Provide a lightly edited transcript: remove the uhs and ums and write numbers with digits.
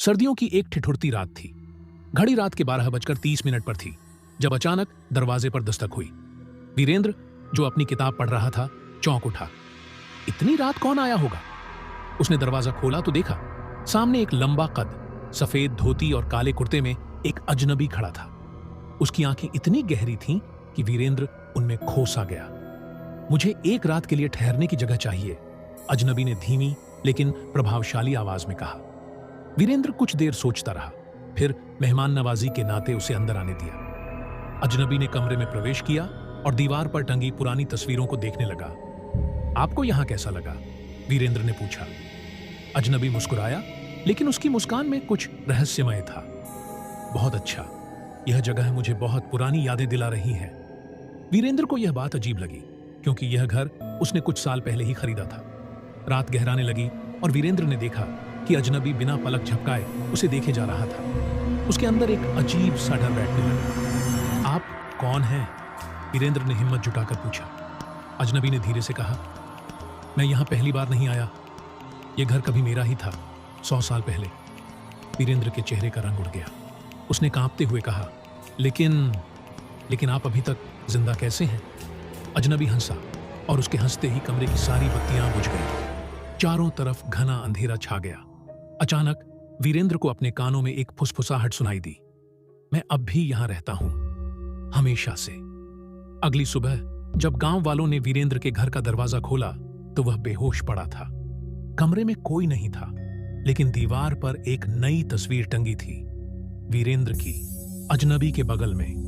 सर्दियों की एक ठिठुरती रात थी। घड़ी रात के 12:30 पर थी जब अचानक दरवाजे पर दस्तक हुई। वीरेंद्र, जो अपनी किताब पढ़ रहा था, चौंक उठा। इतनी रात कौन आया होगा? उसने दरवाजा खोला तो देखा सामने एक लंबा कद, सफेद धोती और काले कुर्ते में एक अजनबी खड़ा था। उसकी आंखें इतनी गहरी थीं कि वीरेंद्र उनमें खो सा गया। मुझे एक रात के लिए ठहरने की जगह चाहिए, अजनबी ने धीमी लेकिन प्रभावशाली आवाज में कहा। वीरेंद्र कुछ देर सोचता रहा, फिर मेहमान नवाजी के नाते उसे अंदर आने दिया। अजनबी ने कमरे में प्रवेश किया और दीवार पर टंगी पुरानी तस्वीरों को देखने लगा। आपको यहां कैसा लगा? वीरेंद्र ने पूछा। अजनबी मुस्कुराया, लेकिन उसकी मुस्कान में कुछ रहस्यमय था। बहुत अच्छा, यह जगह मुझे बहुत पुरानी यादें दिला रही है। वीरेंद्र को यह बात अजीब लगी, क्योंकि यह घर उसने कुछ साल पहले ही खरीदा था। रात गहराने लगी और वीरेंद्र ने देखा कि अजनबी बिना पलक झपकाए उसे देखे जा रहा था। उसके अंदर एक अजीब सा डर बैठने लगा। आप कौन हैं? वीरेंद्र ने हिम्मत जुटाकर पूछा। अजनबी ने धीरे से कहा, मैं यहां पहली बार नहीं आया। यह घर कभी मेरा ही था, 100 साल पहले। वीरेंद्र के चेहरे का रंग उड़ गया। उसने कांपते हुए कहा, लेकिन आप अभी तक जिंदा कैसे हैं? अजनबी हंसा और उसके हंसते ही कमरे की सारी बत्तियां बुझ गईं। चारों तरफ घना अंधेरा छा गया। अचानक वीरेंद्र को अपने कानों में एक फुसफुसाहट सुनाई दी। मैं अब भी यहां रहता हूं, हमेशा से। अगली सुबह जब गांव वालों ने वीरेंद्र के घर का दरवाजा खोला तो वह बेहोश पड़ा था। कमरे में कोई नहीं था, लेकिन दीवार पर एक नई तस्वीर टंगी थी, वीरेंद्र की, अजनबी के बगल में।